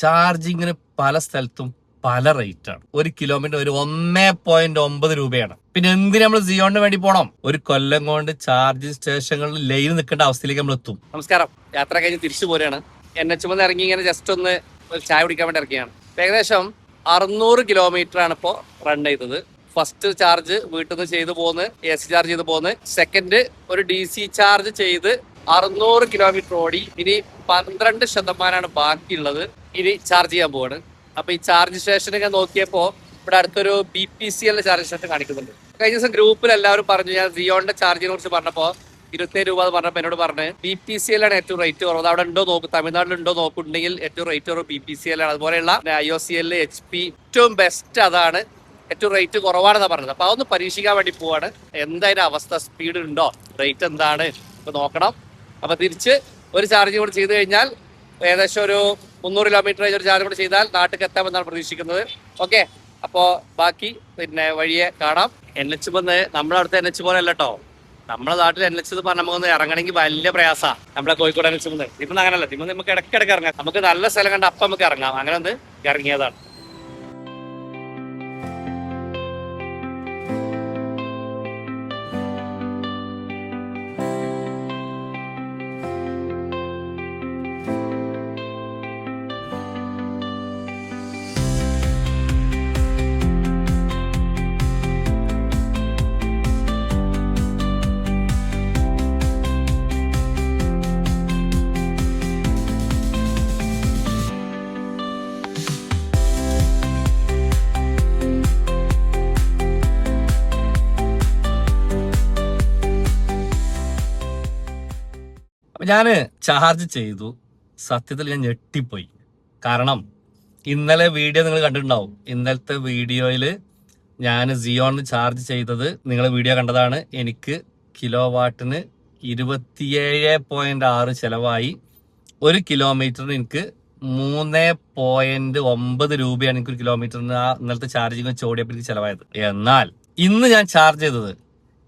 ചാർജിങ്ങിന് പല സ്ഥലത്തും പല റേറ്റാണ്. 1 കിലോമീറ്റർ ഒരു 1.9 രൂപയാണ്. പിന്നെ എന്തിനു നമ്മൾ സിയോണിന് വേണ്ടി പോണം? ഒരു കൊല്ലം കൊണ്ട് ചാർജിങ് സ്റ്റേഷനുകളിൽ ലൈൻ നിൽക്കേണ്ട അവസ്ഥയിലേക്ക് നമ്മൾ എത്തും. നമസ്കാരം, യാത്ര കഴിഞ്ഞ് തിരിച്ചു പോരുകയാണ്. NH ഇറങ്ങി ഇങ്ങനെ ജസ്റ്റ് ഒന്ന് ഒരു ചായ കുടിക്കാൻ വേണ്ടി ഇറങ്ങിയാണ്. ഏകദേശം 600 കിലോമീറ്റർ ആണ് ഇപ്പോൾ റൺ ചെയ്തത്. ഫസ്റ്റ് ചാർജ് വീട്ടിൽ നിന്ന് ചെയ്ത് പോന്ന്, AC ചാർജ് ചെയ്ത് പോന്ന്. സെക്കൻഡ് ഒരു DC ചാർജ് ചെയ്ത് 600 കിലോമീറ്റർ ഓടി. ഇനി 12% ബാക്കിയുള്ളത്. ഇനി ചാർജ് ചെയ്യാൻ പോവാണ്. അപ്പൊ ഈ ചാർജ് സ്റ്റേഷനൊക്കെ നോക്കിയപ്പോ ഇവിടെ അടുത്തൊരു BPCL ചാർജ് സ്റ്റേഷൻ കാണിക്കുന്നുണ്ട്. കഴിഞ്ഞ ദിവസം ഗ്രൂപ്പിൽ എല്ലാവരും പറഞ്ഞു, ഞാൻ സിയോണിന്റെ ചാർജിനെ കുറിച്ച് പറഞ്ഞപ്പോ 27 രൂപ എന്ന് പറഞ്ഞപ്പോൾ എന്നോട് പറഞ്ഞ് BPCL ആണ് ഏറ്റവും റേറ്റ് കുറവ്. അവിടെ ഉണ്ടോ നോക്കും, തമിഴ്നാട്ടിലുണ്ടോ നോക്കുന്നുണ്ടെങ്കിൽ ഏറ്റവും റേറ്റ് കുറവ് BPCL ആണ്. അതുപോലെയുള്ള IOCL, HP ഏറ്റവും ബെസ്റ്റ് അതാണ്, ഏറ്റവും റേറ്റ് കുറവാണെന്നാണ് പറഞ്ഞത്. അപ്പൊ അതൊന്ന് പരീക്ഷിക്കാൻ വേണ്ടി പോവാണ്. എന്തായാലും അവസ്ഥ, സ്പീഡ് ഉണ്ടോ, റേറ്റ് എന്താണ് ഇപ്പൊ നോക്കണം. അപ്പൊ തിരിച്ച് ഒരു ചാർജ് കൂടി ചെയ്ത് കഴിഞ്ഞാൽ ഏകദേശം ഒരു 300 കിലോമീറ്റർ ഒരു ചാർജ് കൂടി ചെയ്താൽ നാട്ടിൽ എത്താമെന്നാണ് പ്രതീക്ഷിക്കുന്നത്. ഓക്കെ, അപ്പോ ബാക്കി പിന്നെ വഴിയെ കാണാം. NH നമ്മുടെ അടുത്ത NH പോലെ അല്ല കേട്ടോ. നമ്മുടെ നാട്ടിൽ NH പറഞ്ഞാൽ നമുക്കൊന്ന് ഇറങ്ങണമെങ്കിൽ വലിയ പ്രയാസമാണ്. നമ്മുടെ കോഴിക്കോട് NH ഇപ്പം അങ്ങനല്ല. നമുക്ക് ഇടയ്ക്കിടയ്ക്ക് ഇറങ്ങാം. നമുക്ക് നല്ല സ്ഥലം കണ്ട് അപ്പം നമുക്ക് ഇറങ്ങാം. അങ്ങനെ ഒന്ന് ഇറങ്ങിയതാണ്. ഞാന് ചാർജ് ചെയ്തു. സത്യത്തിൽ ഞാൻ ഞെട്ടിപ്പോയി. കാരണം ഇന്നലെ വീഡിയോ നിങ്ങൾ കണ്ടിട്ടുണ്ടാവും. ഇന്നലത്തെ വീഡിയോയിൽ ഞാൻ സിയോണിന് ചാർജ് ചെയ്തത് നിങ്ങൾ വീഡിയോ കണ്ടതാണ്. എനിക്ക് കിലോ വാട്ടിന് 27.6 ചെലവായി. 1 കിലോമീറ്ററിന് എനിക്ക് 3.9 രൂപയാണ് എനിക്കൊരു കിലോമീറ്ററിന് ആ ഇന്നലത്തെ ചാർജിങ് ചോടിയപ്പോൾ എനിക്ക് ചെലവായത്. എന്നാൽ ഇന്ന് ഞാൻ ചാർജ് ചെയ്തത്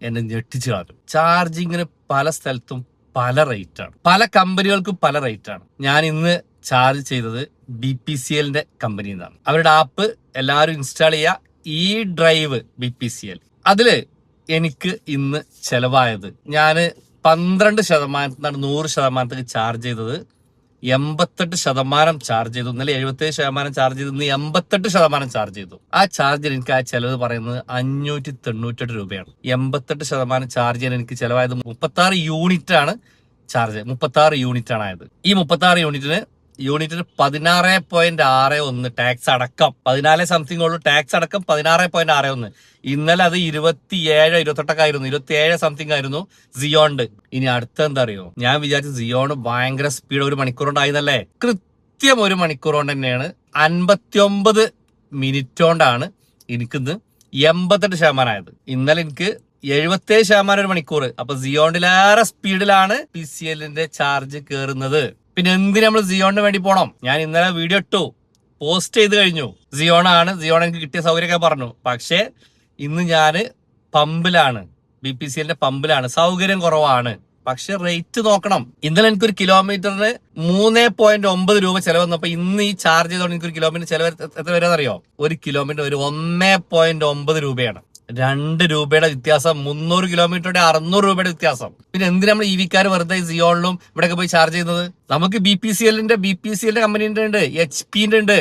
എന്നെ ഞെട്ടിച്ചു കളഞ്ഞു. ചാർജിങ്ങിന് പല സ്ഥലത്തും പല റേറ്റാണ്, പല കമ്പനികൾക്കും പല റേറ്റാണ്. ഞാൻ ഇന്ന് ചാർജ് ചെയ്തത് BPCLന്റെ കമ്പനിയിൽ നിന്നാണ്. അവരുടെ ആപ്പ് എല്ലാവരും ഇൻസ്റ്റാൾ ചെയ്യുക, ഡ്രൈവ് BPCL. അതില് എനിക്ക് ഇന്ന് ചെലവായത്, ഞാൻ 12% 100% ചാർജ് ചെയ്തത് 88% ചാർജ് ചെയ്തു. ഇന്നലെ 77% ചാർജ് ചെയ്തു, ഇന്ന് 88% ചാർജ് ചെയ്തു. ആ ചാർജിൽ എനിക്ക് ആ ചെലവ് പറയുന്നത് 598 രൂപയാണ്. 88% ചാർജ് ചെയ്യാൻ എനിക്ക് ചെലവായത് 36 യൂണിറ്റ് ആണ് ചാർജ്. 36 യൂണിറ്റ് ആണ് ആയത്. ഈ 36 യൂണിറ്റിന് 16.61 ടാക്സ് അടക്കം. 14 സംതിങ് ഉള്ളൂ ടാക്സ് അടക്കം. 16.61. ഇന്നലെ അത് 27-28 ആയിരുന്നു. 27 സംതിങ് ആയിരുന്നു സിയോണ്ട്. ഇനി അടുത്ത എന്താ അറിയോ, ഞാൻ വിചാരിച്ചു സിയോണ് ഭയങ്കര സ്പീഡ് 1 മണിക്കൂർ കൊണ്ടായിരുന്നല്ലേ. കൃത്യം 1 മണിക്കൂർ കൊണ്ട് തന്നെയാണ്. 59 മിനിറ്റ് കൊണ്ടാണ് എനിക്കിന്ന് 88% ആയത്. ഇന്നലെ എനിക്ക് 77% 1 മണിക്കൂർ. അപ്പൊ സിയോണിലേറെ സ്പീഡിലാണ് BPCLന്റെ ചാർജ് കയറുന്നത്. പിന്നെ എന്തിനു നമ്മൾ സിയോണിന് വേണ്ടി പോണം? ഞാൻ ഇന്നലെ വീഡിയോ ഇട്ടു, പോസ്റ്റ് ചെയ്ത് കഴിഞ്ഞു. സിയോൺ എനിക്ക് കിട്ടിയ സൗകര്യമൊക്കെ പറഞ്ഞു. പക്ഷേ ഇന്ന് ഞാൻ പമ്പിലാണ്, BPCLന്റെ പമ്പിലാണ്. സൗകര്യം കുറവാണ്, പക്ഷെ റേറ്റ് നോക്കണം. ഇന്നലെ എനിക്കൊരു കിലോമീറ്ററിന് 3.9 രൂപ ചെലവ് വന്നപ്പോ ഇന്ന് ഈ ചാർജ് ചെയ്തോണ്ട് എനിക്കൊരു കിലോമീറ്റർ ചെലവ് എത്ര വരാന്നറിയോ? 1 കിലോമീറ്റർ ഒരു 1.9 രൂപയാണ്. 2 രൂപയുടെ വ്യത്യാസം. 300 കിലോമീറ്ററുടെ 600 രൂപയുടെ വ്യത്യാസം. പിന്നെ എന്തിനാ നമ്മൾ EVക്കാർ വെറുതെ സിയോണിലും ഇവിടെയൊക്കെ പോയി ചാർജ് ചെയ്യുന്നത്? നമുക്ക് BPCLന്റെ കമ്പനിന്റെ ഉണ്ട്, HP ഉണ്ട്,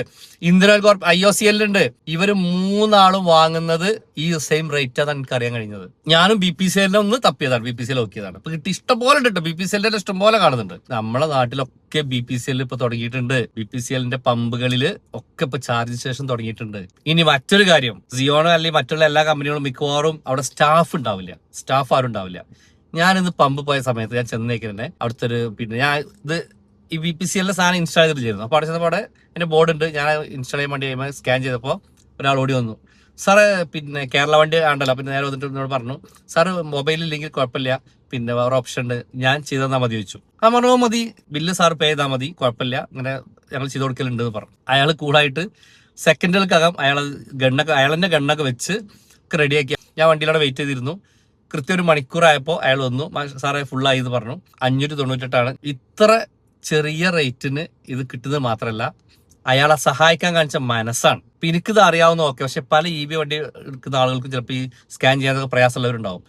ഇന്ദിരാ കോർപ്പ് IOCL ഉണ്ട്. ഇവര് 3 ആളും വാങ്ങുന്നത് ഈ സെയിം റേറ്റ് ആണ് എനിക്ക് അറിയാൻ കഴിഞ്ഞത്. ഞാനും BPCL ഒന്ന് തപ്പിയതാണ്, BPCL നോക്കിയതാണ്. ഇപ്പൊ കിട്ടി ഇഷ്ടംപോലെ ഉണ്ട് കേട്ടോ. BPCLന്റെ ഇഷ്ടംപോലെ കാണുന്നുണ്ട്. നമ്മളെ നാട്ടിലൊക്കെ BPCL ഇപ്പൊ തുടങ്ങിയിട്ടുണ്ട്. BPCLന്റെ പമ്പുകളിൽ ഒക്കെ ഇപ്പൊ ചാർജ് സ്റ്റേഷൻ തുടങ്ങിയിട്ടുണ്ട്. ഇനി മറ്റൊരു കാര്യം, സിയോണോ അല്ലെങ്കിൽ മറ്റുള്ള എല്ലാ കമ്പനികളും മിക്കവാറും അവിടെ സ്റ്റാഫ് ഉണ്ടാവില്ല, സ്റ്റാഫ് ആരും ഉണ്ടാവില്ല. ഞാനിന്ന് പമ്പ് പോയ സമയത്ത് ഞാൻ ചെന്നേക്ക് തന്നെ അവിടുത്തെ ഒരു ഞാൻ ഇത് ഈ BPCLന്റെ സാധനം ഇൻസ്റ്റാൾ ചെയ്തിരുന്നു. അപ്പൊ അവിടെ ചെന്നപ്പോൾ എന്റെ ബോർഡ് ഉണ്ട്. ഞാൻ ഇൻസ്റ്റാൾ ചെയ്യാൻ വേണ്ടി സ്കാൻ ചെയ്തപ്പോൾ ഒരാൾ ഓടി വന്നു. സാറ് പിന്നെ കേരള വണ്ടി ആണ്ടല്ലോ. പിന്നെ നേരെ വന്നിട്ട് എന്നോട് പറഞ്ഞു, സാറ് മൊബൈലില്ലെങ്കിൽ കുഴപ്പമില്ല, പിന്നെ വേറെ ഓപ്ഷൻ ഉണ്ട്, ഞാൻ ചെയ്ത് തന്നാൽ മതി ചോദിച്ചു. ആ പറഞ്ഞു മതി, ബില്ല് സാർ പേ ചെയ്താൽ മതി, കുഴപ്പമില്ല, അങ്ങനെ ഞങ്ങൾ ചെയ്ത് കൊടുക്കലുണ്ട് എന്ന് പറഞ്ഞു. അയാൾ കൂളായിട്ട് സെക്കൻഡുകൾക്കകം അയാളെന്റെ ഗണ്ണൊക്കെ വെച്ച് റെഡിയാക്കി. ഞാൻ വണ്ടിയിലൂടെ വെയിറ്റ് ചെയ്തിരുന്നു. കൃത്യം 1 മണിക്കൂറായപ്പോൾ അയാൾ വന്നു, സാറേ ഫുള്ളായി എന്ന് പറഞ്ഞു. 598 ഇത്ര ചെറിയ റേറ്റിന് ഇത് കിട്ടുന്നത് മാത്രമല്ല അയാളെ സഹായിക്കാൻ കാണിച്ച മനസ്സാണ്. ഇപ്പൊ എനിക്കിത് അറിയാവുന്ന ഓക്കെ, പക്ഷെ പല EV വണ്ടി എടുക്കുന്ന ആളുകൾക്ക് ചിലപ്പോൾ ഈ സ്കാൻ ചെയ്യാനൊക്കെ പ്രയാസമുള്ളവരുണ്ടാവും.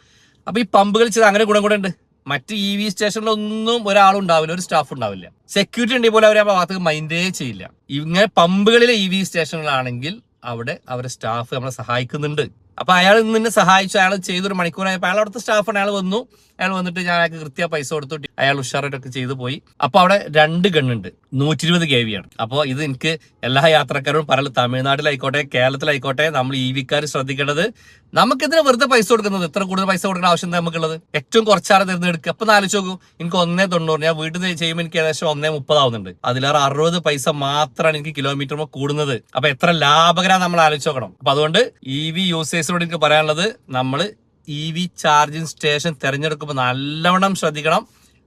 അപ്പൊ ഈ പമ്പുകൾ ചെയ്ത് അങ്ങനെ ഗുണം കൂടെ ഉണ്ട്. മറ്റ് EV സ്റ്റേഷനിലൊന്നും ഒരാളും ഉണ്ടാവില്ല, ഒരു സ്റ്റാഫ് ഉണ്ടാവില്ല. സെക്യൂരിറ്റി ഉണ്ടെങ്കിൽ പോലും അവരെ ഭാഗത്തേക്ക് മൈൻഡേ ചെയ്യില്ല. ഇങ്ങനെ പമ്പുകളിലെ EV സ്റ്റേഷനുകളാണെങ്കിൽ അവിടെ അവരെ സ്റ്റാഫ് നമ്മളെ സഹായിക്കുന്നുണ്ട്. അപ്പൊ അയാൾ നിന്നെ സഹായിച്ചു, അയാൾ ചെയ്തൊരു മണിക്കൂറായപ്പോൾ അയാൾ അവിടുത്തെ സ്റ്റാഫാണ്. അയാൾ വന്നിട്ട് ഞാൻ അയാൾക്ക് കൃത്യ പൈസ കൊടുത്തു, അയാൾ ഉഷാറായിട്ടൊക്കെ ചെയ്തു പോയി. അപ്പൊ അവിടെ 2 ഗണ്ണുണ്ട്, 120 kV ആണ്. അപ്പോൾ ഇത് എനിക്ക് എല്ലാ യാത്രക്കാരോടും പറയുന്നത്, തമിഴ്നാട്ടിലായിക്കോട്ടെ കേരളത്തിലായിക്കോട്ടെ, നമ്മൾ EV-ക്കാർ ശ്രദ്ധിക്കേണ്ടത്, നമുക്കിതിന് വെറുതെ പൈസ കൊടുക്കുന്നത്, ഇത്ര കൂടുതൽ പൈസ കൊടുക്കേണ്ട ആവശ്യം എന്താ നമുക്കുള്ളത്? ഏറ്റവും കുറച്ചാണ് തിരഞ്ഞെടുക്കുക. അപ്പൊ ആലോചിച്ച് നോക്കൂ, എനിക്ക് 1.90, ഞാൻ വീട്ടിൽ നിന്ന് ചെയ്യുമ്പോൾ എനിക്ക് ഏകദേശം 1.30 ആവുന്നുണ്ട്. അതിലേറെ 60 പൈസ മാത്രമാണ് എനിക്ക് കിലോമീറ്റർ കൂടുന്നത്. അപ്പൊ എത്ര ലാഭകരമാണ് നമ്മൾ ആലോചിച്ച് നോക്കണം. അപ്പൊ അതുകൊണ്ട് EV യൂസേഴ്സിനോട് എനിക്ക് പറയാനുള്ളത്, നമ്മൾ EV ചാർജിങ് സ്റ്റേഷൻ തിരഞ്ഞെടുക്കുമ്പോൾ നല്ലവണ്ണം ശ്രദ്ധിക്കണം.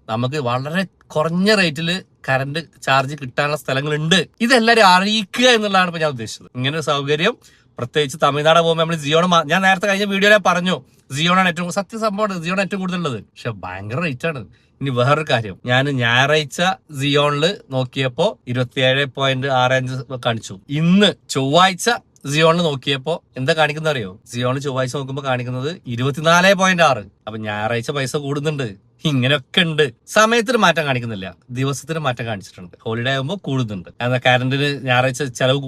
നമുക്ക് വളരെ കുറഞ്ഞ റേറ്റിൽ കറണ്ട് ചാർജ് കിട്ടാനുള്ള സ്ഥലങ്ങളുണ്ട്. ഇതെല്ലാവരും അറിയിക്കുക എന്നുള്ളതാണ് ഇപ്പൊ ഞാൻ ഉദ്ദേശിച്ചത്. ഇങ്ങനെ ഒരു സൗകര്യം പ്രത്യേകിച്ച് തമിഴ്നാട് പോകുമ്പോൾ നമ്മൾ ജിയോണ്, ഞാൻ നേരത്തെ കഴിഞ്ഞ വീഡിയോയിൽ പറഞ്ഞു ജിയോണാണ് ഏറ്റവും സത്യ സംഭവമാണ്, ജിയോണ് ഏറ്റവും കൂടുതലുള്ളത്. പക്ഷെ ഭയങ്കര റേറ്റ് ആണ്. ഇനി വേറൊരു കാര്യം, ഞാൻ ഞായറാഴ്ച ജിയോണില് നോക്കിയപ്പോ 27.65 കാണിച്ചു. ഇന്ന് ചൊവ്വാഴ്ച ജിയോണിൽ നോക്കിയപ്പോ എന്താ കാണിക്കുന്ന അറിയോ? ജിയോണിൽ ചൊവ്വാഴ്ച നോക്കുമ്പോ കാണിക്കുന്നത് 24.6. അപ്പൊ ഞായറാഴ്ച പൈസ കൂടുന്നുണ്ട്. ഇങ്ങനെയൊക്കെ ഉണ്ട്. സമയത്തിന് മാറ്റം കാണിക്കുന്നില്ല, ദിവസത്തിന് മാറ്റം കാണിച്ചിട്ടുണ്ട്. ഹോളിഡേ ആകുമ്പോൾ കൂടുന്നുണ്ട്. എന്നാൽ കറണ്ടിന് ഞായറാഴ്ച ചെലവ്,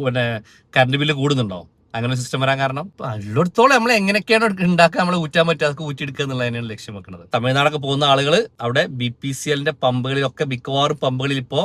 കറണ്ട് ബില്ല് കൂടുന്നുണ്ടോ? അങ്ങനെ ഒരു സിസ്റ്റം വരാൻ കാരണം എല്ലായിടത്തോളം നമ്മൾ എങ്ങനെയൊക്കെയാണ് ഉണ്ടാക്കാൻ നമ്മളെ ഊറ്റാൻ പറ്റുക, അതൊക്കെ ഊറ്റിയെടുക്കുക എന്നുള്ളതിനാണ് ലക്ഷ്യം വെക്കുന്നത്. തമിഴ്നാടൊക്കെ പോകുന്ന ആളുകൾ അവിടെ BPCLന്റെ പമ്പുകളിലൊക്കെ മിക്കവാറും പമ്പുകളിൽ ഇപ്പോ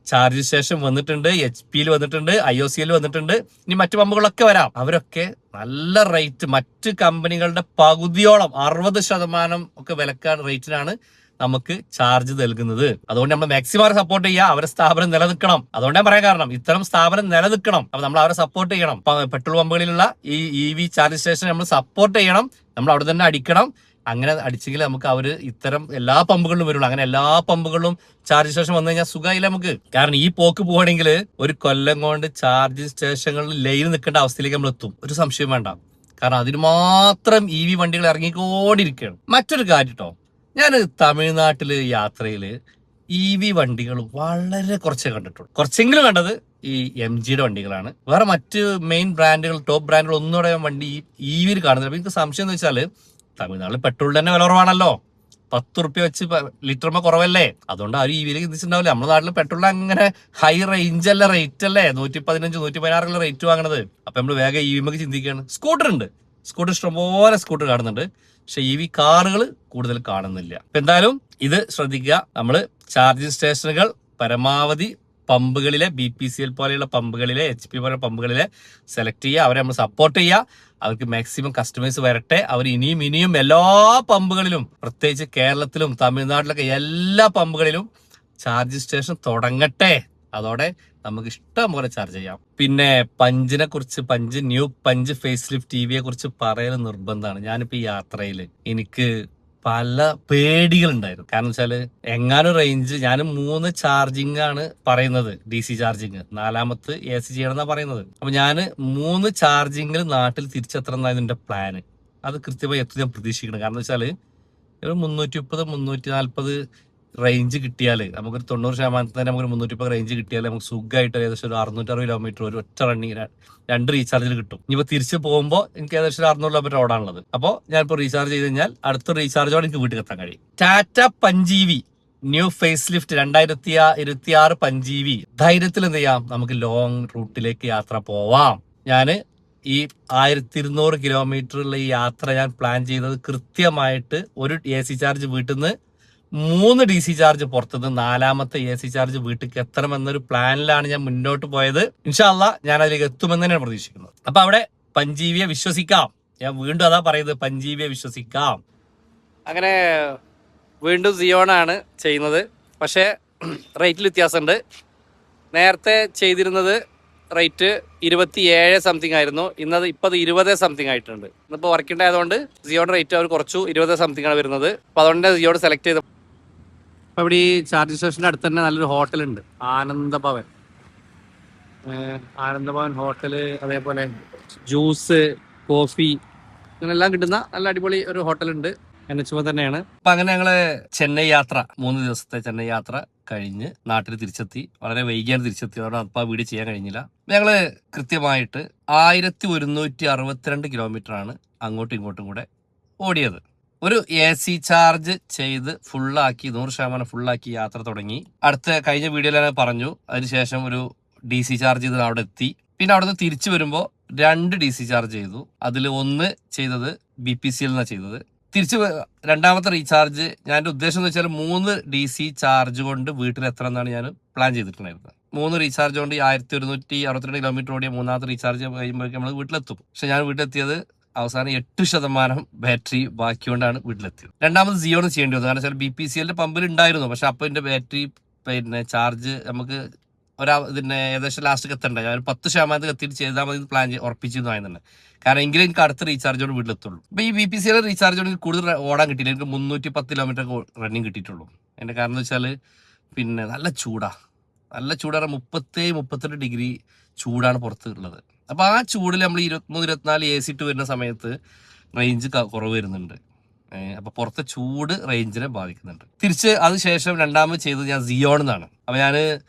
ചാർജ് സ്റ്റേഷൻ വന്നിട്ടുണ്ട്, HP വന്നിട്ടുണ്ട്, IOCL വന്നിട്ടുണ്ട്. ഇനി മറ്റു പമ്പുകളൊക്കെ വരാം. അവരൊക്കെ നല്ല റേറ്റ്, മറ്റ് കമ്പനികളുടെ പകുതിയോളം 60% ഒക്കെ വിലക്കാൻ റേറ്റിനാണ് നമുക്ക് ചാർജ് നൽകുന്നത്. അതുകൊണ്ട് നമ്മൾ മാക്സിമം സപ്പോർട്ട് ചെയ്യുക. അവരെ സ്ഥാപനം നിലനിൽക്കണം. അതുകൊണ്ട് ഞാൻ പറയാൻ കാരണം, ഇത്തരം സ്ഥാപനം നിലനിൽക്കണം. അപ്പൊ നമ്മൾ അവരെ സപ്പോർട്ട് ചെയ്യണം. പെട്രോൾ പമ്പുകളിലുള്ള ഈ EV ചാർജ് സ്റ്റേഷൻ നമ്മൾ സപ്പോർട്ട് ചെയ്യണം. നമ്മൾ അവിടെ തന്നെ അടിക്കണം. അങ്ങനെ അടിച്ചെങ്കിൽ നമുക്ക് അവര് ഇത്തരം എല്ലാ പമ്പുകളിലും വരുള്ളൂ. അങ്ങനെ എല്ലാ പമ്പുകളിലും ചാർജ് സ്റ്റേഷൻ വന്നു കഴിഞ്ഞാൽ സുഖമായില്ല നമുക്ക്. കാരണം ഈ പോക്ക് പോവാണെങ്കിൽ ഒരു കൊല്ലം കൊണ്ട് ചാർജിങ് സ്റ്റേഷനുകളിൽ ലൈൻ നിൽക്കേണ്ട അവസ്ഥയിലേക്ക് നമ്മൾ എത്തും. ഒരു സംശയം വേണ്ട. കാരണം അതിന് മാത്രം EV വണ്ടികൾ ഇറങ്ങിക്കൊണ്ടിരിക്കുകയാണ്. മറ്റൊരു കാര്യം കേട്ടോ, ഞാൻ തമിഴ്നാട്ടില് യാത്രയില് EV വണ്ടികൾ വളരെ കുറച്ചേ കണ്ടിട്ടുള്ളൂ. കുറച്ചെങ്കിലും കണ്ടത് ഈ MGയുടെ വണ്ടികളാണ്. വേറെ മറ്റ് മെയിൻ ബ്രാൻഡുകൾ, ടോപ്പ് ബ്രാൻഡുകൾ ഒന്നുകൂടെ വണ്ടി EV കാണുന്നില്ല. അപ്പൊ എനിക്ക് സംശയം എന്ന് വെച്ചാല്, തമിഴ്നാട്ടിൽ പെട്രോളിന് തന്നെ വില കുറവാണല്ലോ, 10 റുപ്യ വെച്ച് ലിറ്ററിന് കുറവല്ലേ, അതുകൊണ്ട് ആ ഒരു EV-യിലേക്ക് എത്തിച്ചിട്ടുണ്ടാവില്ല. നമ്മുടെ നാട്ടിൽ പെട്രോളിന് അങ്ങനെ ഹൈ റേഞ്ച് അല്ല, റേറ്റ് അല്ലേ, 115, 116 റേറ്റ് വാങ്ങണത്. അപ്പൊ നമ്മൾ വേഗം EV-ക്ക് ചിന്തിക്കുകയാണ്. സ്കൂട്ടർ ഉണ്ട്, സ്കൂട്ടർ ഇഷ്ടംപോലെ സ്കൂട്ടർ കാണുന്നുണ്ട്. പക്ഷെ EV കാറുകൾ കൂടുതൽ കാണുന്നില്ല. അപ്പൊ എന്തായാലും ഇത് ശ്രദ്ധിക്കുക. നമ്മള് ചാർജിങ് സ്റ്റേഷനുകൾ പരമാവധി പമ്പുകളിലെ BPCL പോലെയുള്ള പമ്പുകളിലെ, HP പോലെയുള്ള പമ്പുകളിലെ സെലക്ട് ചെയ്യുക. അവരെ നമ്മൾ സപ്പോർട്ട് ചെയ്യുക. അവർക്ക് മാക്സിമം കസ്റ്റമേഴ്സ് വരട്ടെ. അവർ ഇനിയും എല്ലാ പമ്പുകളിലും, പ്രത്യേകിച്ച് കേരളത്തിലും തമിഴ്നാട്ടിലൊക്കെ എല്ലാ പമ്പുകളിലും ചാർജ് സ്റ്റേഷൻ തുടങ്ങട്ടെ. അതോടെ നമുക്ക് ഇഷ്ടം പോലെ ചാർജ് ചെയ്യാം. പിന്നെ പഞ്ചിനെ കുറിച്ച്, ന്യൂ പഞ്ച് ഫേസ് ലിഫ്റ്റ് EV-യെ കുറിച്ച് പറയൽ നിർബന്ധമാണ്. ഞാനിപ്പോ ഈ യാത്രയിൽ എനിക്ക് പല പേടികൾ ഉണ്ടായിരുന്നു. കാരണം വെച്ചാല് എങ്ങാനും റേഞ്ച്, ഞാൻ 3 ചാർജിങ് ആണ് പറയുന്നത്, DC ചാർജിങ്, 4ാമത്തെ AC ചെയ്യണമെന്നാ പറയുന്നത്. അപ്പൊ ഞാൻ 3 ചാർജിങ്ങിൽ നാട്ടിൽ തിരിച്ചെത്തണമെന്നായിരുന്നു എന്റെ പ്ലാന്. അത് കൃത്യമായി എത്തും ഞാൻ പ്രതീക്ഷിക്കണം. കാരണം വെച്ചാല് ഒരു 330, 340 റേഞ്ച് കിട്ടിയാൽ, നമുക്കൊരു 90% തന്നെ നമുക്കൊരു 330 റേഞ്ച് കിട്ടിയാൽ നമുക്ക് സുഖമായിട്ട് ഏകദേശം ഒരു 660 കിലോമീറ്റർ ഒരു ഒറ്റ റണ്ണിങ് 2 റീചാർജിൽ കിട്ടും. ഇനിയിപ്പോൾ തിരിച്ച് പോകുമ്പോൾ എനിക്ക് ഏകദേശം 600 കിലോമീറ്റർ ഓടാനുള്ളത്. അപ്പോൾ ഞാനിപ്പോൾ റീചാർജ് ചെയ്ത് കഴിഞ്ഞാൽ അടുത്ത റീചാർജോടെ എനിക്ക് വീട്ടിൽ എത്താൻ കഴിയും. Tata punch EV new facelift 2026 punch EV ധൈര്യത്തിൽ എന്ത് ചെയ്യാം, നമുക്ക് ലോങ് റൂട്ടിലേക്ക് യാത്ര പോവാം. ഞാൻ ഈ 1200 കിലോമീറ്ററുള്ള ഈ യാത്ര ഞാൻ പ്ലാൻ ചെയ്തത് കൃത്യമായിട്ട് ഒരു AC ചാർജ് വീട്ടിൽ നിന്ന്, 3 DC ചാർജ് പുറത്തുനിന്ന്, 4ാമത്തെ AC ചാർജ് വീട്ടിലേക്ക് എത്തണമെന്നൊരു പ്ലാനിലാണ് ഞാൻ മുന്നോട്ട് പോയത്. ഇൻഷാ അല്ലാഹ് ഞാൻ അതിലേക്ക് എത്തുമെന്ന് തന്നെയാണ് പ്രതീക്ഷിക്കുന്നത്. അപ്പൊ അവിടെ പഞ്ച് EV-യെ വിശ്വസിക്കാം. ഞാൻ വീണ്ടും അതാ പറയുന്നത്, പഞ്ച് EV-യെ വിശ്വസിക്കാം. അങ്ങനെ വീണ്ടും സിയോണാണ് ചെയ്യുന്നത്. പക്ഷേ റേറ്റിൽ വ്യത്യാസമുണ്ട്. നേരത്തെ ചെയ്തിരുന്നത് റേറ്റ് 27 സംതിങ് ആയിരുന്നു. ഇപ്പോൾ 20 സംതിങ് ആയിട്ടുണ്ട്. ഇന്നിപ്പോൾ വർക്കിംഗ് ആയതുകൊണ്ട് സിയോൺ റേറ്റ് അവർ കുറച്ചു, 20 സംതിങ് ആണ് വരുന്നത്. അപ്പോൾ അതുകൊണ്ട് സിയോൺ സെലക്ട് ചെയ്ത്. അപ്പോൾ ഇവിടെ ഈ ചാർജ് സ്റ്റേഷൻ്റെ അടുത്ത് തന്നെ നല്ലൊരു ഹോട്ടലുണ്ട്, ആനന്ദഭവൻ ഹോട്ടല്. അതേപോലെ ജ്യൂസ്, കോഫി, അങ്ങനെല്ലാം കിട്ടുന്ന നല്ല അടിപൊളി ഒരു ഹോട്ടലുണ്ട്. NH തന്നെയാണ്. അപ്പൊ അങ്ങനെ ഞങ്ങള് ചെന്നൈ യാത്ര, 3 ദിവസത്തെ ചെന്നൈ യാത്ര കഴിഞ്ഞ് നാട്ടിൽ തിരിച്ചെത്തി. വളരെ വൈകിയാണ് തിരിച്ചെത്തി, അതുകൊണ്ട് അപ്പോൾ ആ വീഡിയോ ചെയ്യാൻ കഴിഞ്ഞില്ല. ഞങ്ങൾ കൃത്യമായിട്ട് 1162 കിലോമീറ്റർ ആണ് അങ്ങോട്ടും ഇങ്ങോട്ടും കൂടെ ഓടിയത്. ഒരു AC ചാർജ് ചെയ്ത് ഫുള്ളാക്കി 100% ഫുള്ളാക്കി യാത്ര തുടങ്ങി. കഴിഞ്ഞ വീഡിയോയിൽ ഞാൻ പറഞ്ഞു, അതിനുശേഷം ഒരു DC ചാർജ് ചെയ്ത് അവിടെ എത്തി. പിന്നെ അവിടെ നിന്ന് തിരിച്ചു വരുമ്പോൾ 2 DC ചാർജ് ചെയ്തു. അതിൽ ഒന്ന് ചെയ്തത് BPCL എന്നാണ് ചെയ്തത്. രണ്ടാമത്തെ റീചാർജ്, ഞാൻ എൻ്റെ ഉദ്ദേശം എന്ന് വെച്ചാൽ 3 DC ചാർജ് കൊണ്ട് വീട്ടിലെത്തണം എന്നാണ് ഞാൻ പ്ലാൻ ചെയ്തിട്ടുണ്ടായിരുന്നത്. 3 റീചാർജ് കൊണ്ട് 1162 കിലോമീറ്റർ ഓടിയ മൂന്നാമത്തെ റീചാർജ് കഴിയുമ്പോഴേക്കും നമ്മൾ വീട്ടിലെത്തും. പക്ഷെ ഞാൻ വീട്ടിലെത്തിയത് അവസാനം 8% ബാറ്ററി ബാക്കിക്കൊണ്ടാണ് വീട്ടിലെത്തിയത്. രണ്ടാമത് ജിയോണ് ചെയ്യേണ്ടി വന്നു. കാരണം വെച്ചാൽ BPCL പമ്പിൽ ഉണ്ടായിരുന്നു, പക്ഷെ അപ്പോൾ എൻ്റെ ബാറ്ററി ചാർജ് നമുക്ക് ഇതിന്റെ ഏകദേശം ലാസ്റ്റ് എത്തണ്ടേ, ഞാൻ 10% എത്തിയിട്ട് ചെയ്താൽ മതി പ്ലാൻ ഉറപ്പിച്ചിരുന്നു ആയിരുന്നു. കാരണം എങ്കിലും എനിക്ക് അടുത്ത റീചാർജോട് വീട്ടിലെത്തുള്ളൂ. ഇപ്പൊ ഈ BPCL റീചാർജോട് എനിക്ക് കൂടുതൽ ഓടാൻ കിട്ടിയില്ല. എനിക്ക് 310 കിലോമീറ്റർ റണ്ണിങ് കിട്ടിയിട്ടുള്ളൂ. എന്റെ കാരണം എന്ന് വെച്ചാൽ നല്ല ചൂടാ, 32 ഡിഗ്രി ചൂടാണ് പുറത്ത് ഉള്ളത്. അപ്പൊ ആ ചൂടിൽ നമ്മൾ 23-24 AC ഇട്ട് വരുന്ന സമയത്ത് റേഞ്ച് കുറവ് വരുന്നുണ്ട്. അപ്പൊ പുറത്തെ ചൂട് റേഞ്ചിനെ ബാധിക്കുന്നുണ്ട്. തിരിച്ച് അതിനുശേഷം രണ്ടാമത് ചെയ്തത് ഞാൻ സിയോൺ എന്നാണ്. അപ്പൊ ഞാന്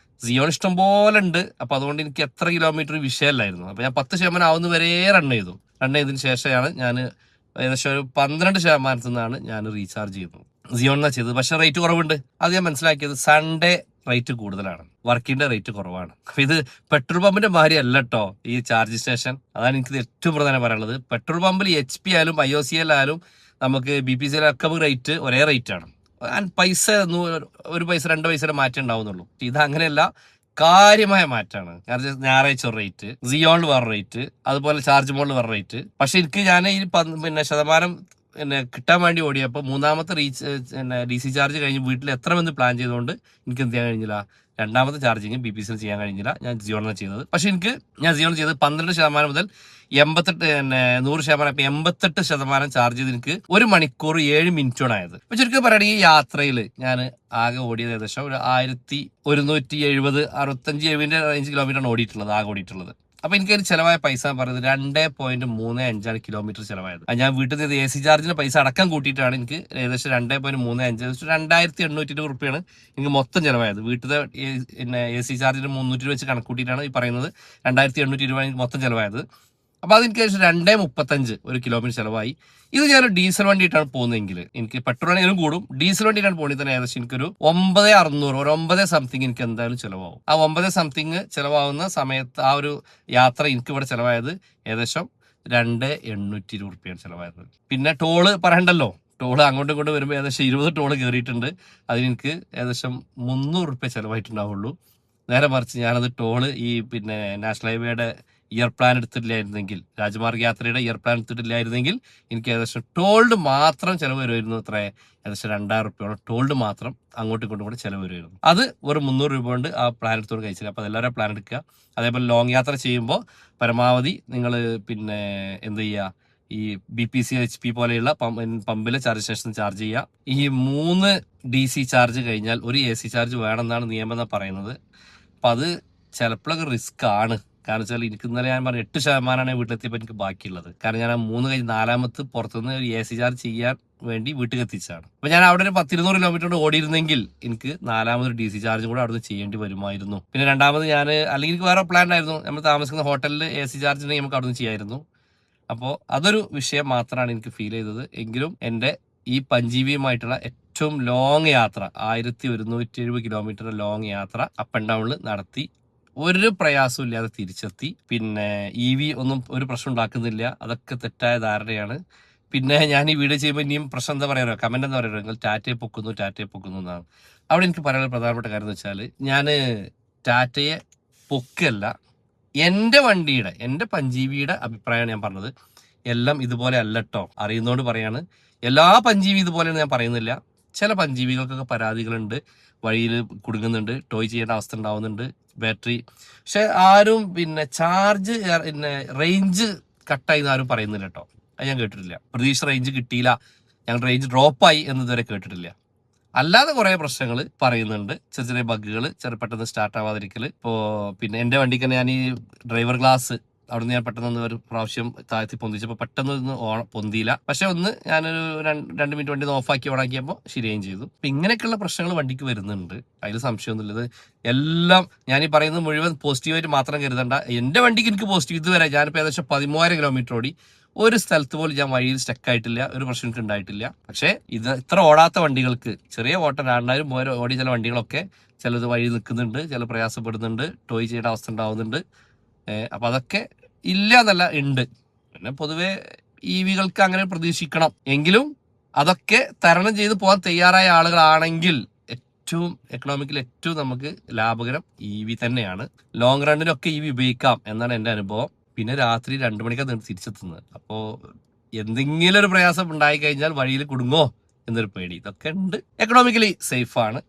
സിയോൺ ഇഷ്ടം പോലെ ഉണ്ട്. അപ്പൊ അതുകൊണ്ട് എനിക്ക് എത്ര കിലോമീറ്റർ വിഷയമല്ലായിരുന്നു. അപ്പൊ ഞാൻ 10% ആവുന്ന വരെ റൺ ചെയ്തതിന് ശേഷമാണ് ഞാൻ ഏകദേശം ഒരു 12% നിന്നാണ് ഞാൻ റീചാർജ് ചെയ്യുന്നത്. സിയോൺ എന്നാ ചെയ്തത്. പക്ഷെ റേറ്റ് കുറവുണ്ട്. അത് ഞാൻ മനസ്സിലാക്കിയത് സൺഡേ റേറ്റ് കൂടുതലാണ്, വർക്കിന്റെ റേറ്റ് കുറവാണ്. അപ്പൊ ഇത് പെട്രോൾ പമ്പിന്റെ മാതിരി അല്ല കേട്ടോ ഈ ചാർജ് സ്റ്റേഷൻ. അതാണ് എനിക്ക് ഏറ്റവും പ്രധാനം പറയാനുള്ളത്. പെട്രോൾ പമ്പിൽ HP ആയാലും IOCL ആയാലും നമുക്ക് BPCL ഒക്കെ റേറ്റ് ഒരേ റേറ്റ് ആണ്. പൈസ 1 പൈസ 2 പൈസയുടെ മാറ്റം ഉണ്ടാവുന്നുള്ളൂ. ഇത് അങ്ങനെയല്ല, കാര്യമായ മാറ്റമാണ്. കാരണം ഞായറാഴ്ച ഒരു റേറ്റ്, സിയോണിൽ വേറെ റേറ്റ്, അതുപോലെ ചാർജ് മോളിൽ വേറെ റേറ്റ്. പക്ഷെ എനിക്ക് ഞാൻ ഈ ശതമാനം കിട്ടാൻ വേണ്ടി ഓടിയപ്പോൾ മൂന്നാമത്തെ DC ചാർജ് കഴിഞ്ഞ് വീട്ടിൽ എത്രമെന്ന് പ്ലാൻ ചെയ്തുകൊണ്ട് എനിക്ക് എന്ത് ചെയ്യാൻ കഴിഞ്ഞില്ല, രണ്ടാമത്തെ ചാർജിങ് BPCL ചെയ്യാൻ കഴിഞ്ഞില്ല. ഞാൻ ജിയോണാണ് ചെയ്തത്. പക്ഷെ ഞാൻ ജിയോൺ ചെയ്തത് 12% മുതൽ 100% 88% ചാർജ് ചെയ്ത് എനിക്ക് 1 മണിക്കൂർ 7 മിനിറ്റോടായത്. അപ്പൊ ചുരുക്കം പറയുകയാണെങ്കിൽ ഈ യാത്രയിൽ ഞാൻ ആകെ ഓടിയത് ഏകദേശം ഒരു 1170 65-70 റേഞ്ച് കിലോമീറ്ററാണ് ആകെ ഓടിയിട്ടുള്ളത്. അപ്പൊ എനിക്കൊരു ചിലവായ പൈസ പറയുന്നത് 2.35 കിലോമീറ്റർ ചിലവായത്. ഞാൻ വീട്ടിൽ നിന്ന് AC ചാർജിന്റെ പൈസ അടക്കം കൂട്ടിയിട്ടാണ് എനിക്ക് ഏകദേശം 2.35 2800 റുപ്യാണ് എനിക്ക് മൊത്തം ചിലവായത്. വീട്ടിലെ AC ചാർജിന് 300 വെച്ച് കണക്കൂട്ടിയിട്ടാണ് ഈ പറയുന്നത് 2820 എനിക്ക് മൊത്തം ചിലവായത്. അപ്പൊ അതെനിക്ക് 2.35 ഒരു കിലോമീറ്റർ ചിലവായി. ഇത് ഞാൻ ഡീസൽ വണ്ടിയിട്ടാണ് പോകുന്നതെങ്കിൽ എനിക്ക് പെട്രോൾ ആണെങ്കിലും കൂടും. ഡീസൽ വണ്ടിയിട്ടാണ് പോകുന്നത് തന്നെ ഏകദേശം എനിക്കൊരു 9600 ഒരു 9 സംതിങ് എനിക്ക് എന്തായാലും ചിലവാകും. ആ 9 സംതിങ് ചിലവാകുന്ന സമയത്ത് ആ ഒരു യാത്ര എനിക്ക് ഇവിടെ ചിലവായത് ഏകദേശം 2.820 റുപ്യാണ് ചിലവായത്. പിന്നെ ടോള് പറയണ്ടല്ലോ, ടോള് അങ്ങോട്ടും ഇങ്ങോട്ടും വരുമ്പോൾ ഏകദേശം 20 ടോള് കയറിയിട്ടുണ്ട്. അതിനെനിക്ക് ഏകദേശം 300 റുപ്യ ചിലവായിട്ടുണ്ടാവുള്ളൂ. നേരെ മറിച്ച് ഞാനത് ടോള് ഈ നാഷണൽ ഹൈവേയുടെ ഇയർ പ്ലാൻ എടുത്തിട്ടില്ലായിരുന്നെങ്കിൽ, രാജമാർഗ യാത്രയുടെ ഇയർ പ്ലാൻ എടുത്തിട്ടില്ലായിരുന്നെങ്കിൽ എനിക്ക് ഏകദേശം ടോൾഡ് മാത്രം ചിലവ് വരുമായിരുന്നു. ഏകദേശം 2000 റുപ്യോളം ടോൾഡ് മാത്രം അങ്ങോട്ടും ഇങ്ങോട്ടും കൂടെ ചിലവ് വരുമായിരുന്നു. അത് ഒരു 300 രൂപ കൊണ്ട് ആ പ്ലാൻ എടുത്തോണ്ട് കഴിച്ചില്ല. അപ്പോൾ അതെല്ലാവരും പ്ലാൻ എടുക്കുക. അതേപോലെ ലോങ് യാത്ര ചെയ്യുമ്പോൾ പരമാവധി നിങ്ങൾ എന്ത് ചെയ്യുക, ഈ BPCL HP പോലെയുള്ള പമ്പിലെ ചാർജ് സ്റ്റേഷൻ ചാർജ് ചെയ്യുക. ഈ 3 DC ചാർജ് കഴിഞ്ഞാൽ ഒരു AC ചാർജ് വേണമെന്നാണ് നിയമം എന്നാണ് പറയുന്നത്. അപ്പം അത് ചിലപ്പോഴൊക്കെ റിസ്ക് ആണ്. കാരണം വെച്ചാൽ എനിക്ക് ഇന്നലെ ഞാൻ പറഞ്ഞു 8% വീട്ടിലെത്തിയപ്പോൾ എനിക്ക് ബാക്കിയുള്ളത്. കാരണം ഞാൻ 3 കഴിഞ്ഞ് 4ാമത്തെ പുറത്തുനിന്ന് AC ചാർജ് ചെയ്യാൻ വേണ്ടി വീട്ടിൽ എത്തിച്ചാണ്. അപ്പൊ ഞാൻ അവിടെ ഒരു 100-200 കിലോമീറ്റർ ഓടിയിരുന്നെങ്കിൽ എനിക്ക് 4ാമതൊരു DC ചാർജ് കൂടെ അവിടെ ചെയ്യേണ്ടി വരുമായിരുന്നു. പിന്നെ രണ്ടാമത് അല്ലെങ്കിൽ എനിക്ക് വേറെ പ്ലാൻ ആയിരുന്നു, നമ്മൾ താമസിക്കുന്ന ഹോട്ടലിൽ AC ചാർജ് ഉണ്ടെങ്കിൽ നമുക്ക് അവിടെ ചെയ്യായിരുന്നു. അപ്പോൾ അതൊരു വിഷയം മാത്രമാണ് എനിക്ക് ഫീൽ ചെയ്തത്. എങ്കിലും എൻ്റെ ഈ പഞ്ചീവിയുമായിട്ടുള്ള ഏറ്റവും ലോങ് യാത്ര 1170 കിലോമീറ്റർ ലോങ് യാത്ര അപ്പ് ആൻഡ് ഡൗണിൽ നടത്തി ഒരു പ്രയാസവും ഇല്ലാതെ തിരിച്ചെത്തി. പിന്നെ EV ഒന്നും ഒരു പ്രശ്നം ഉണ്ടാക്കുന്നില്ല, അതൊക്കെ തെറ്റായ ധാരണയാണ്. പിന്നെ ഞാൻ ഈ വീഡിയോ ചെയ്യുമ്പോൾ ഇനിയും പ്രശ്നം എന്താ പറയാറോ, കമന്റ് എന്താ പറയുക, നിങ്ങൾ ടാറ്റയെ പൊക്കുന്നു എന്നാണ്. അവിടെ എനിക്ക് പറയാനുള്ള പ്രധാനപ്പെട്ട കാര്യം എന്ന് വെച്ചാൽ ഞാൻ ടാറ്റയെ പൊക്കല്ല, എൻ്റെ പഞ്ചീവിയുടെ അഭിപ്രായമാണ് ഞാൻ പറഞ്ഞത്. എല്ലാം ഇതുപോലെ അല്ല കേട്ടോ, അറിയുന്നതുകൊണ്ട് പറയാണ്. എല്ലാ പഞ്ചീവി ഇതുപോലെയാണ് ഞാൻ പറയുന്നില്ല. ചില പഞ്ചീവികൾക്കൊക്കെ പരാതികളുണ്ട്, വഴിയിൽ കുടുങ്ങുന്നുണ്ട്, ടോയ് ചെയ്യേണ്ട അവസ്ഥ ഉണ്ടാവുന്നുണ്ട്, ബാറ്ററി. പക്ഷെ ആരും ചാർജ് റേഞ്ച് കട്ടായി ആരും പറയുന്നില്ല കേട്ടോ. അത് ഞാൻ കേട്ടിട്ടില്ല. പ്രതീക്ഷ റേഞ്ച് കിട്ടിയില്ല, ഞങ്ങൾ റേഞ്ച് ഡ്രോപ്പായി എന്നിതുവരെ കേട്ടിട്ടില്ല. അല്ലാതെ കുറെ പ്രശ്നങ്ങൾ പറയുന്നുണ്ട്, ചെറിയ ബഗ്ഗുകൾ, പെട്ടെന്ന് സ്റ്റാർട്ട് ആവാതിരിക്കൽ. എൻ്റെ വണ്ടിക്ക് തന്നെ ഞാൻ ഈ ഡ്രൈവർ ഗ്ലാസ് അവിടുന്ന് ഞാൻ പെട്ടെന്ന് ഒരു പ്രാവശ്യം താഴ്ത്തി പൊന്തിച്ചപ്പോൾ പെട്ടെന്ന് ഒന്ന് പൊന്തിയില്ല. പക്ഷെ ഒന്ന് ഞാനൊരു 2 മിനിറ്റ് വണ്ടി ഓഫാക്കി ഓണാക്കിയപ്പോൾ ശരിയായും ചെയ്തു. അപ്പൊ ഇങ്ങനെയൊക്കെയുള്ള പ്രശ്നങ്ങൾ വണ്ടിക്ക് വരുന്നുണ്ട്, അതിൽ സംശയമൊന്നുമില്ലത്. എല്ലാം ഞാൻ ഈ പറയുന്നത് മുഴുവൻ പോസിറ്റീവായിട്ട് മാത്രം കരുതണ്ട. എന്റെ വണ്ടിക്ക് എനിക്ക് പോസിറ്റീവ് ഇതുവരെ ഞാനിപ്പോൾ ഏകദേശം 13,000 കിലോമീറ്റർ ഓടി. ഒരു സ്ഥലത്ത് പോലും ഞാൻ വഴിയിൽ സ്റ്റക്ക് ആയിട്ടില്ല, ഒരു പ്രശ്നം എനിക്ക് ഉണ്ടായിട്ടില്ല. പക്ഷേ ഇത് ഇത്ര ഓടാത്ത വണ്ടികൾക്ക്, ചെറിയ ഓട്ടം 2000 3000 ഓടിയ ചില വണ്ടികളൊക്കെ ചിലത് വഴി നിൽക്കുന്നുണ്ട്, ചില പ്രയാസപ്പെടുന്നുണ്ട്, ടോയ് ചെയ്യേണ്ട അവസ്ഥ ഉണ്ടാവുന്നുണ്ട്. അപ്പൊ അതൊക്കെ ഇല്ല എന്നല്ല, ഉണ്ട്. പിന്നെ പൊതുവെ EVകൾക്ക് അങ്ങനെ പ്രതീക്ഷിക്കണം. എങ്കിലും അതൊക്കെ തരണം ചെയ്ത് പോകാൻ തയ്യാറായ ആളുകളാണെങ്കിൽ ഏറ്റവും എക്കണോമിക്കലി ഏറ്റവും നമുക്ക് ലാഭകരം EV തന്നെയാണ്. ലോങ് റണ്ണിനൊക്കെ EV ഉപയോഗിക്കാം എന്നാണ് എൻ്റെ അനുഭവം. പിന്നെ രാത്രി 2 മണിക്കാണ് തിരിച്ചെത്തുന്നത്. അപ്പോ എന്തെങ്കിലും ഒരു പ്രയാസം ഉണ്ടായി കഴിഞ്ഞാൽ വഴിയിൽ കുടുങ്ങോ എന്നൊരു പേടി. ഇതൊക്കെ ഉണ്ട്. എക്കണോമിക്കലി സേഫ് ആണ്,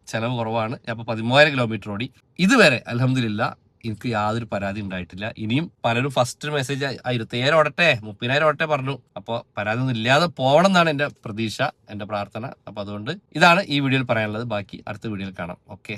ചെലവ് കുറവാണ്. അപ്പൊ 13,000 കിലോമീറ്റർ ഓടി. ഇതുവരെ അൽഹംദുലില്ലാ എനിക്ക് യാതൊരു പരാതി ഉണ്ടായിട്ടില്ല. ഇനിയും പലരും ഫസ്റ്റ് മെസ്സേജ് 27,000 ഓടട്ടെ 30,000 ഓടട്ടെ പറഞ്ഞു. അപ്പോൾ പരാതി ഒന്നും ഇല്ലാതെ പോകണം എന്നാണ് എൻ്റെ പ്രതീക്ഷ, എൻ്റെ പ്രാർത്ഥന. അപ്പൊ അതുകൊണ്ട് ഇതാണ് ഈ വീഡിയോയിൽ പറയാനുള്ളത്. ബാക്കി അടുത്ത വീഡിയോയിൽ കാണാം. ഓക്കെ.